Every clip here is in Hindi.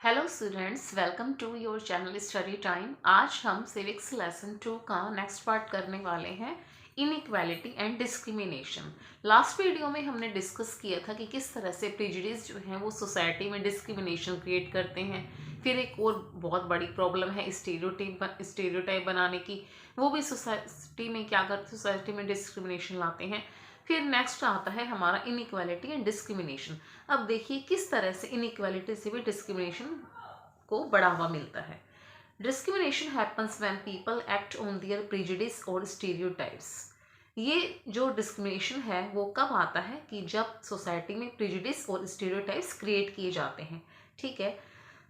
Hello students, welcome to your channel study time. आज हम सिविक्स लेसन 2 का नेक्स्ट पार्ट करने वाले हैं, inequality and discrimination. Last video में हमने डिस्कस किया था कि किस तरह से प्रेजुडिस जो है वो सोसाइटी में डिस्क्रिमिनेशन क्रिएट करते हैं। फिर एक और बहुत बड़ी प्रॉब्लम है स्टीरियोटाइप बनाने की, वो भी सोसाइटी में क्या करते, सोसाइटी में डिस्क्रिमिनेशन लाते हैं। फिर नेक्स्ट आता है हमारा इनइक्वालिटी एंड डिस्क्रिमिनेशन। अब देखिए किस तरह से इनइक्वालिटी से भी डिस्क्रिमिनेशन को बढ़ावा मिलता है। Discrimination happens when people act on their prejudice और स्टीरियोटाइप्स। ये जो डिस्क्रिमिनेशन है वो कब आता है कि जब सोसाइटी में प्रेजुडिस और स्टीरियोटाइप्स क्रिएट किए जाते हैं। ठीक है,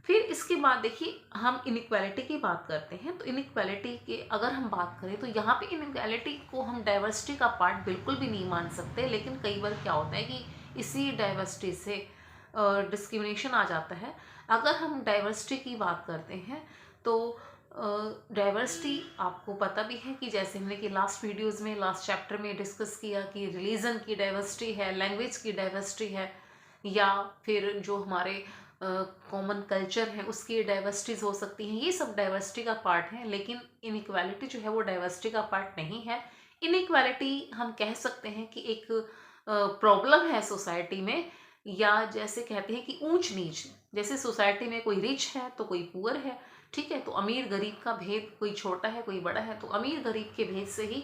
फिर इसके बाद देखिए हम इनइक्वालिटी की बात करते हैं। तो इनइक्वालिटी के अगर हम बात करें तो यहाँ पे इनइक्वालिटी को हम डाइवर्सिटी का पार्ट बिल्कुल भी नहीं मान सकते, लेकिन कई बार क्या होता है कि इसी डाइवर्सिटी से डिस्क्रिमिनेशन आ जाता है। अगर हम डाइवर्सिटी की बात करते हैं तो डाइवर्सिटी आपको पता भी है कि जैसे हमने कि लास्ट वीडियोस में, लास्ट चैप्टर में डिस्कस किया कि रिलीजन की डाइवर्सिटी है, लैंग्वेज की डाइवर्सिटी है, या फिर जो हमारे कॉमन कल्चर है उसकी डाइवर्सिटीज हो सकती हैं। ये सब डाइवर्सिटी का पार्ट है, लेकिन इनइक्वालिटी जो है वो डाइवर्सिटी का पार्ट नहीं है। इनइक्वालिटी हम कह सकते हैं कि एक प्रॉब्लम है सोसाइटी में, या जैसे कहते हैं कि ऊंच नीच। जैसे सोसाइटी में कोई रिच है तो कोई पुअर है, ठीक है, तो अमीर गरीब का भेद, कोई छोटा है कोई बड़ा है, तो अमीर गरीब के भेद से ही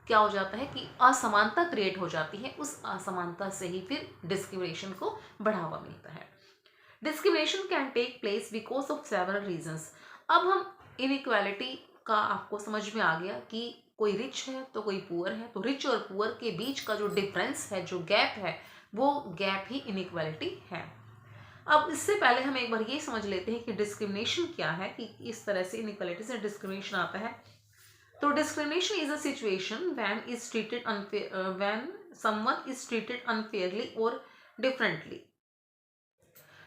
क्या हो जाता है कि असमानता क्रिएट हो जाती है। उस असमानता से ही फिर डिस्क्रिमिनेशन को बढ़ावा मिलता है। Discrimination can take place because of several reasons. अब हम इनइक्वालिटी का आपको समझ में आ गया कि कोई रिच है तो कोई पुअर है, तो रिच और पुअर के बीच का जो डिफरेंस है, जो गैप है, वो गैप ही इनइक्वालिटी है। अब इससे पहले हम एक बार ये समझ लेते हैं कि डिस्क्रिमिनेशन क्या है, कि इस तरह से इनइक्वालिटी से डिस्क्रिमिनेशन आता है। तो discrimination is a situation when someone is treated unfairly और डिफरेंटली।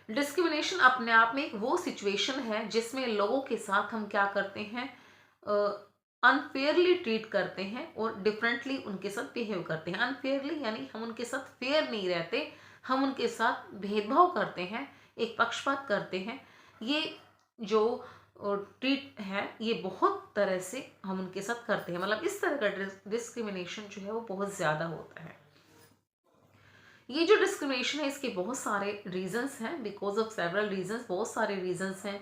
डिस्क्रिमिनेशन अपने आप में एक वो सिचुएशन है जिसमें लोगों के साथ हम क्या करते हैं, अनफेयरली ट्रीट करते हैं और डिफरेंटली उनके साथ बिहेव करते हैं। अनफेयरली यानी हम उनके साथ फेयर नहीं रहते, हम उनके साथ भेदभाव करते हैं, एक पक्षपात करते हैं। ये जो ट्रीट है ये बहुत तरह से हम उनके साथ करते हैं, मतलब इस तरह का डिस्क्रिमिनेशन जो है वो बहुत ज़्यादा होता है। ये जो डिस्क्रिमिनेशन है इसके बहुत सारे रीजंस हैं, बिकॉज ऑफ सेवरल रीजंस, बहुत सारे रीजंस हैं।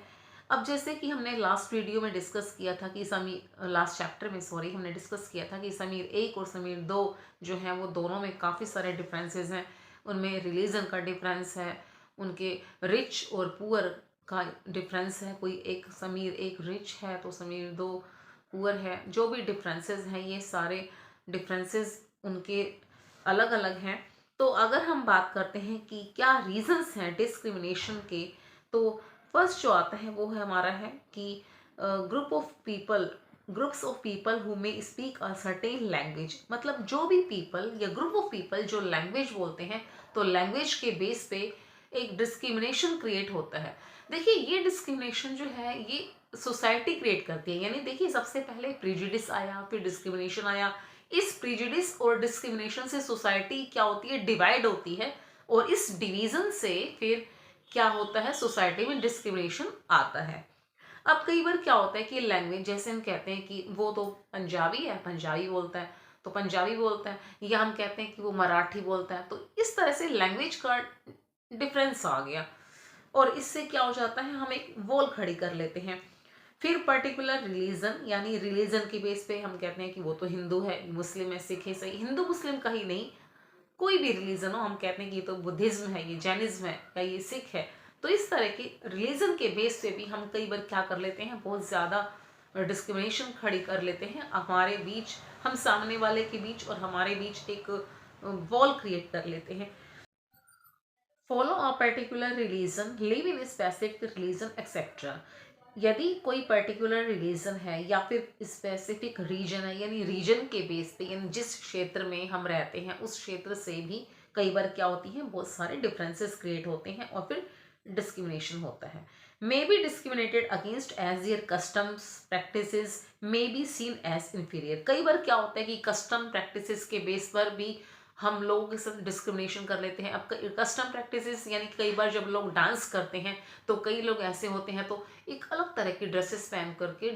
अब जैसे कि हमने लास्ट वीडियो में डिस्कस किया था कि लास्ट चैप्टर में हमने डिस्कस किया था कि समीर 1 और समीर 2 जो हैं वो दोनों में काफ़ी सारे डिफरेंसेस हैं। उनमें रिलीजन का डिफरेंस है, उनके रिच और पुअर का डिफरेंस है। कोई एक समीर 1 रिच है तो समीर 2 पुअर है। जो भी डिफरेंसेस हैं ये सारे डिफरेंसेस उनके अलग अलग हैं। तो अगर हम बात करते हैं कि क्या रीजंस हैं डिस्क्रिमिनेशन के, तो फर्स्ट जो आता है वो है हमारा है कि groups of people who may speak a certain language. मतलब जो भी पीपल या ग्रुप ऑफ पीपल जो लैंग्वेज बोलते हैं, तो लैंग्वेज के बेस पे एक डिस्क्रिमिनेशन क्रिएट होता है। देखिए ये डिस्क्रिमिनेशन जो है ये सोसाइटी क्रिएट करती है। यानी देखिए सबसे पहले प्रेजुडिस आया, फिर डिस्क्रिमिनेशन आया। इस प्रेजुडिस और डिस्क्रिमिनेशन से सोसाइटी क्या होती है, डिवाइड होती है, और इस डिवीजन से फिर क्या होता है, सोसाइटी में डिस्क्रिमिनेशन आता है। अब कई बार क्या होता है कि लैंग्वेज, जैसे हम कहते हैं कि वो तो पंजाबी है, पंजाबी बोलता है तो पंजाबी बोलता है, या हम कहते हैं कि वो मराठी बोलता है, तो इस तरह से लैंग्वेज का डिफरेंस आ गया, और इससे क्या हो जाता है, हम एक वॉल खड़ी कर लेते हैं। फिर पर्टिकुलर रिलीजन, यानी रिलीजन के बेस पे हम कहते हैं कि वो तो हिंदू है, मुस्लिम है, सिख है, सही, हिंदू मुस्लिम का ही नहीं, कोई भी रिलीजन हो, हम कहते हैं कि ये तो बुद्धिज्म है, ये जैनिज्म है, या ये सिख है। तो इस तरह के रिलीजन के बेस पे भी हम कई बार क्या कर लेते हैं, बहुत ज़्यादा डिस्क्रिमिनेशन खड़ी कर लेते हैं हमारे बीच, हम सामने वाले के बीच और हमारे बीच एक वॉल क्रिएट कर लेते हैं। Follow a particular religion, live in specific religion etcetera. यदि कोई पर्टिकुलर रिलीजन है या फिर स्पेसिफिक रीजन है, यानी रीजन के बेस पे, यानी जिस क्षेत्र में हम रहते हैं उस क्षेत्र से भी कई बार क्या होती है, बहुत सारे डिफरेंसेस क्रिएट होते हैं और फिर डिस्क्रिमिनेशन होता है। May be discriminated against as their customs practices may be seen as inferior. कई बार क्या होता है कि कस्टम प्रैक्टिसेस के बेस पर भी हम लोगों के साथ डिस्क्रिमिनेशन कर लेते हैं। अब कस्टम प्रैक्टिसेस यानी कि कई बार जब लोग डांस करते हैं तो कई लोग ऐसे होते हैं तो एक अलग तरह की ड्रेसेस पहन करके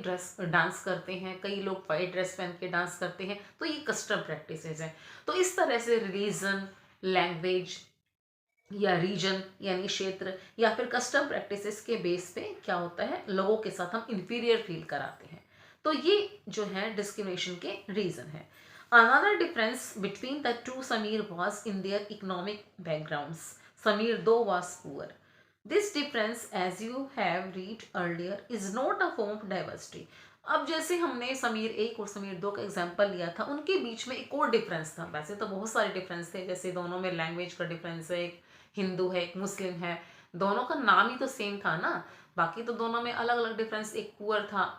डांस करते हैं, कई लोग वाइट ड्रेस पहन के डांस करते हैं, तो ये कस्टम प्रैक्टिसेस हैं। तो इस तरह से रिलीजन, लैंग्वेज या रीजन यानी क्षेत्र या फिर कस्टम प्रैक्टिसेस के बेस पे क्या होता है, लोगों के साथ हम इंफीरियर फील कराते हैं। तो ये जो है डिस्क्रिमिनेशन के रीजन है। Another difference between the two Sameer was in their economic backgrounds. Sameer two was poor. This difference as you have read earlier is not a form of diversity. अब जैसे हमने समीर एक और समीर दो का एग्जाम्पल लिया था, उनके बीच में एक और डिफरेंस था। वैसे तो बहुत सारे डिफरेंस थे, जैसे दोनों में लैंग्वेज का डिफरेंस है, एक हिंदू है एक मुस्लिम है, दोनों का नाम ही तो सेम था ना। बाकी तो दोनों में अलग अलग डिफरेंस, एक पुअर था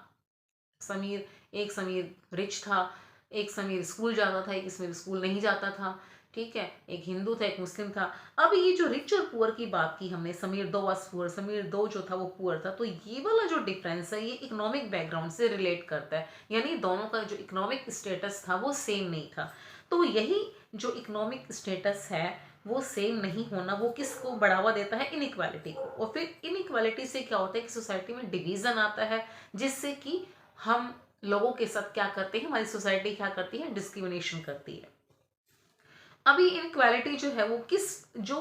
समीर, एक समीर रिच था, एक समीर स्कूल जाता था, एक समीर स्कूल नहीं जाता था, ठीक है, एक हिंदू था एक मुस्लिम था। अब ये जो रिच और पुअर की बात की हमने, Sameer two was poor, Sameer दो जो था वो पुअर था, तो ये वाला जो डिफरेंस है ये इकोनॉमिक बैकग्राउंड से रिलेट करता है, यानी दोनों का जो इकोनॉमिक स्टेटस था वो सेम नहीं था। तो यही जो इकोनॉमिक स्टेटस है वो सेम नहीं होना, वो किसको बढ़ावा देता है, इनइक्वालिटी को। और फिर इनइक्वालिटी से क्या होता है कि सोसाइटी में डिवीजन आता है, जिससे कि हम लोगों के साथ क्या करते हैं, हमारी सोसाइटी क्या करती है, डिस्क्रिमिनेशन करती है। अभी इनइक्वालिटी जो है वो किस जो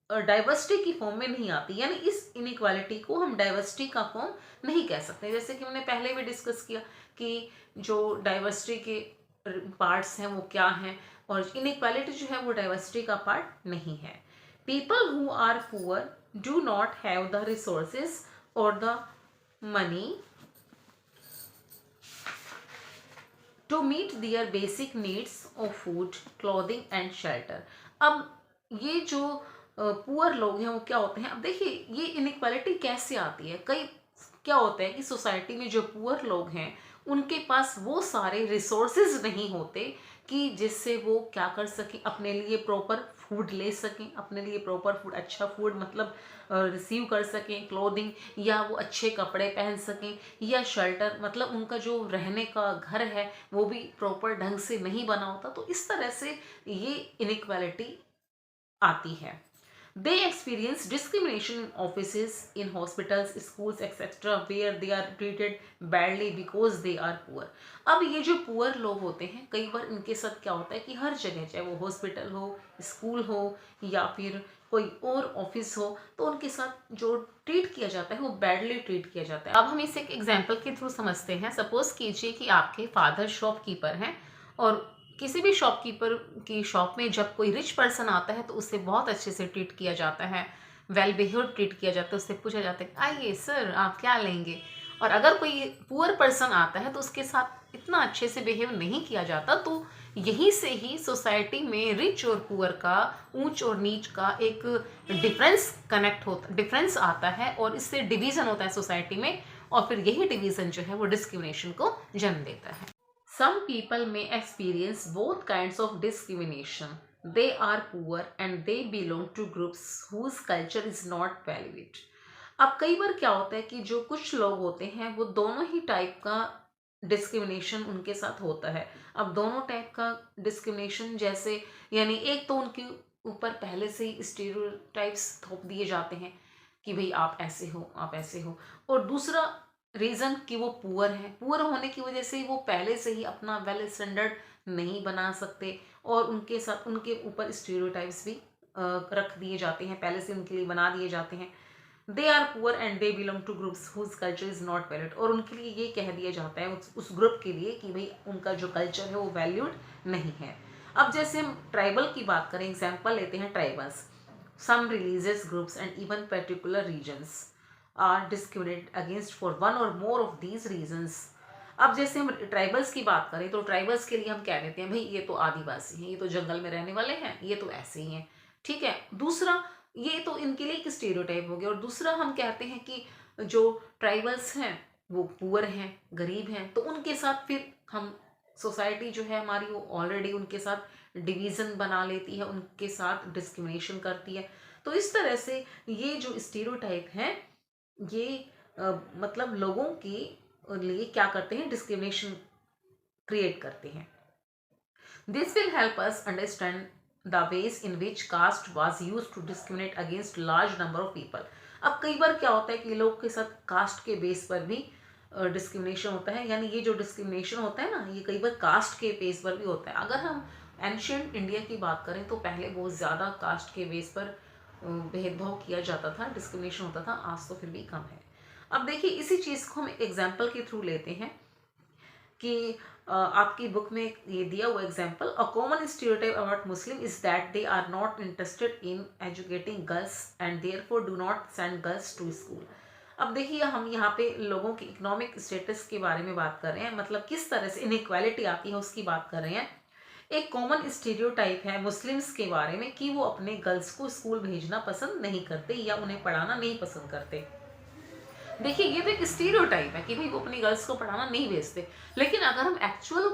डाइवर्सिटी की फॉर्म में नहीं आती, यानी इस इनइक्वालिटी को हम डाइवर्सिटी का फॉर्म नहीं कह सकते। जैसे कि हमने पहले भी डिस्कस किया कि जो डाइवर्सिटी के पार्ट्स हैं वो क्या हैं, और इनइक्वालिटी जो है वो डाइवर्सिटी का पार्ट नहीं है। People who are poor do not have the resources और the money to meet their basic needs of food, clothing and shelter। अब ये जो पुअर लोग हैं वो क्या होते हैं, अब देखिए ये इनइक्वालिटी कैसे आती है। कई क्या होता है कि सोसाइटी में जो पुअर लोग हैं उनके पास वो सारे रिसोर्सेज नहीं होते कि जिससे वो क्या कर सकें, अपने लिए प्रॉपर फूड ले सकें, अपने लिए प्रॉपर फूड, अच्छा फूड मतलब रिसीव कर सकें, क्लोथिंग या वो अच्छे कपड़े पहन सकें, या शेल्टर मतलब उनका जो रहने का घर है वो भी प्रॉपर ढंग से नहीं बना होता। तो इस तरह से ये इनइक्वालिटी आती है। They experience discrimination in offices, in hospitals, schools, etc., where they are treated badly because they are poor। अब ये जो पुअर लोग होते हैं कई बार इनके साथ क्या होता है कि हर जगह, चाहे वो हॉस्पिटल हो, स्कूल हो या फिर कोई और ऑफिस हो, तो उनके साथ जो ट्रीट किया जाता है वो बैडली ट्रीट किया जाता है। अब हम इसे एक एग्जाम्पल के थ्रू समझते हैं। सपोज कीजिए कि आपके फादर शॉपकीपर हैं, और किसी भी शॉपकीपर की शॉप में जब कोई रिच पर्सन आता है तो उससे बहुत अच्छे से ट्रीट किया जाता है, वेल बिहेव्ड ट्रीट किया जाता है। उससे पूछा जाता है आइए सर आप क्या लेंगे। और अगर कोई पुअर पर्सन आता है तो उसके साथ इतना अच्छे से बिहेव नहीं किया जाता। तो यहीं से ही सोसाइटी में रिच और पुअर का, ऊंच और नीच का एक डिफरेंस आता है, और इससे डिवीज़न होता है सोसाइटी में, और फिर यही डिवीज़न जो है वो डिस्क्रिमिनेशन को जन्म देता है। Some people may experience both kinds of discrimination. They are poor and they belong to groups whose culture is not valued। अब कई बार क्या होता है कि जो कुछ लोग होते हैं वो दोनों ही टाइप का डिस्क्रिमिनेशन उनके साथ होता है। अब दोनों टाइप का डिस्क्रिमिनेशन जैसे, यानी एक तो उनके ऊपर पहले से ही स्टीरियोटाइप्स थोप दिए जाते हैं कि भाई आप ऐसे हो, आप ऐसे हो, और दूसरा रीज़न कि वो पुअर है, पुअर होने की वजह से वो पहले से ही अपना वेल स्टैंडर्ड नहीं बना सकते, और उनके साथ उनके ऊपर स्टीरियोटाइप्स भी रख दिए जाते हैं, पहले से उनके लिए बना दिए जाते हैं। They are poor and they belong to groups whose culture is not valued. और उनके लिए ये कह दिया जाता है उस ग्रुप के लिए कि भाई उनका जो कल्चर है वो वैल्यूड नहीं है। अब जैसे हम ट्राइबल की बात करें, एग्जाम्पल लेते हैं tribals. Some religious groups and even particular regions are discriminated against for one or more of these regions. अब जैसे हम ट्राइबल्स की बात करें तो ट्राइबल्स के लिए हम क्या कहते हैं, भाई ये तो आदिवासी हैं, ये तो जंगल में रहने वाले हैं, ये तो ऐसे ही हैं, ठीक है। दूसरा ये तो इनके लिए एक स्टीरियोटाइप हो गया। और दूसरा हम कहते हैं कि जो ट्राइबल्स हैं वो पुअर हैं, गरीब हैं, तो उनके साथ फिर हम सोसाइटी जो है हमारी वो ऑलरेडी उनके साथ डिवीज़न बना लेती है, उनके साथ डिस्क्रिमिनेशन करती है। तो इस तरह से ये जो स्टीरियोटाइप हैं ये मतलब लोगों के लिए क्या करते हैं, डिस्क्रिमिनेशन क्रिएट करते हैं। This will help us understand the ways in which caste was used to discriminate against large number of people. अब कई बार क्या होता है कि लोग के साथ कास्ट के बेस पर भी डिस्क्रिमिनेशन होता है, यानी ये जो डिस्क्रिमिनेशन होता है ना, ये कई बार कास्ट के बेस पर भी होता है। अगर हम एंशियंट इंडिया की बात करें तो पहले बहुत ज़्यादा कास्ट के बेस पर भेदभाव किया जाता था, डिस्क्रिमिनेशन होता था। आज तो फिर भी कम है। अब देखिए, इसी चीज़ को हम एक एग्जाम्पल के थ्रू लेते हैं कि आपकी बुक में ये दिया हुआ example, a common stereotype about Muslim is that they are not interested in educating girls and therefore do not send girls to school. अब देखिए, हम यहाँ पे लोगों की इकोनॉमिक स्टेटस के बारे में बात कर रहे हैं, मतलब किस तरह से इनइक्वालिटी आती है उसकी बात कर रहे हैं। एक कॉमन स्टीरियोटाइप है मुस्लिम्स के बारे में कि वो अपने गर्ल्स को स्कूल भेजना पसंद नहीं करते या उन्हें पढ़ाना नहीं पसंद करते। देखिए, ये तो एक स्टीरियोटाइप है कि भाई वो अपनी गर्ल्स को पढ़ाना नहीं भेजते, लेकिन अगर हम एक्चुअल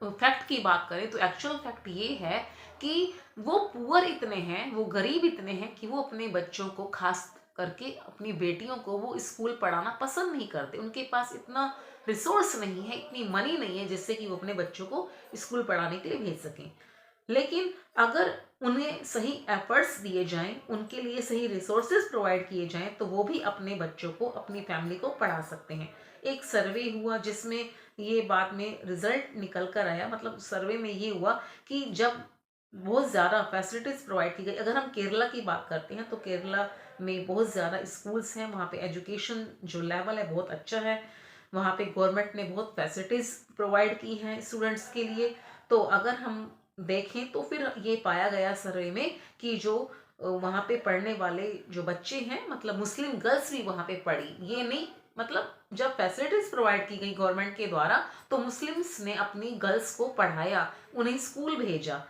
फैक्ट की बात करें तो एक्चुअल फैक्ट ये है कि वो पुअर इतने हैं, वो गरीब इतने हैं कि वो अपने बच्चों को, खास करके अपनी बेटियों को, वो स्कूल पढ़ाना पसंद नहीं करते। उनके पास इतना रिसोर्स नहीं है, इतनी मनी नहीं है जिससे कि वो अपने बच्चों को स्कूल पढ़ाने के लिए भेज सकें। लेकिन अगर उन्हें सही एफर्ट्स दिए जाएं, उनके लिए सही रिसोर्सेज प्रोवाइड किए जाएं, तो वो भी अपने बच्चों को, अपनी फैमिली को पढ़ा सकते हैं। एक सर्वे हुआ जिसमें ये बात में रिजल्ट निकल कर आया, मतलब सर्वे में ये हुआ कि जब बहुत ज़्यादा फैसिलिटीज़ प्रोवाइड की गई। अगर हम केरला की बात करते हैं तो केरला में बहुत ज़्यादा स्कूल्स हैं, वहाँ पे एजुकेशन जो लेवल है बहुत अच्छा है, वहाँ पे गवर्नमेंट ने बहुत फैसिलिटीज़ प्रोवाइड की हैं स्टूडेंट्स के लिए। तो अगर हम देखें तो फिर ये पाया गया सर्वे में कि जो वहाँ पे पढ़ने वाले जो बच्चे हैं, मतलब मुस्लिम गर्ल्स भी वहाँ पे पढ़ी। ये नहीं, मतलब जब फैसिलिटीज प्रोवाइड की गई गवर्नमेंट के द्वारा तो मुस्लिम्स ने अपनी गर्ल्स को पढ़ाया, उन्हें स्कूल भेजा।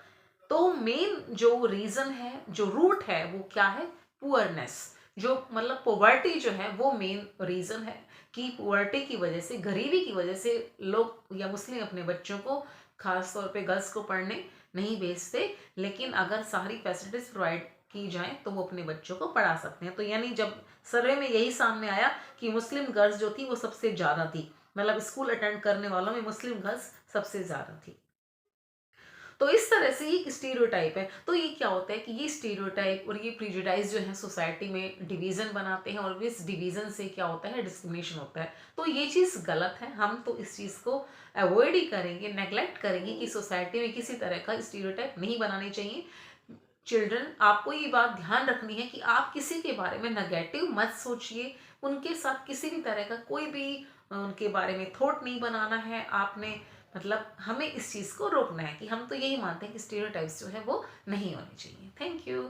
तो मेन जो रीजन है, जो रूट है, वो क्या है? पुअरनेस। जो मतलब पोवर्टी जो है वो मेन रीजन है कि पुअर्टी की वजह से, गरीबी की वजह से लोग या मुस्लिम अपने बच्चों को, खास तौर पे गर्ल्स को पढ़ने नहीं भेजते। लेकिन अगर सारी फैसिलिटीज प्रोवाइड की जाए तो वो अपने बच्चों को पढ़ा सकते हैं। तो यानी जब सर्वे में यही सामने आया कि मुस्लिम गर्ल्स जो थी वो सबसे ज़्यादा थी, मतलब स्कूल अटेंड करने वालों में मुस्लिम गर्ल्स सबसे ज़्यादा थी। तो इस तरह से ये एक स्टीरियोटाइप है। तो ये क्या होता है कि ये स्टीरियोटाइप और ये प्रिजुडाइज जो है सोसाइटी में डिवीजन बनाते हैं, और इस डिवीजन से क्या होता है? डिस्क्रिमिनेशन होता है। तो ये चीज़ गलत है। हम तो इस चीज़ को अवॉइड ही करेंगे, नेग्लेक्ट करेंगे कि सोसाइटी में किसी तरह का स्टीरियोटाइप नहीं बनाने चाहिए। चिल्ड्रन, आपको ये बात ध्यान रखनी है कि आप किसी के बारे में नेगेटिव मत सोचिए। उनके साथ किसी भी तरह का कोई भी उनके बारे में थॉट नहीं बनाना है आपने। मतलब हमें इस चीज़ को रोकना है कि हम तो यही मानते हैं कि स्टीरियोटाइप्स जो है वो नहीं होने चाहिए। Thank you.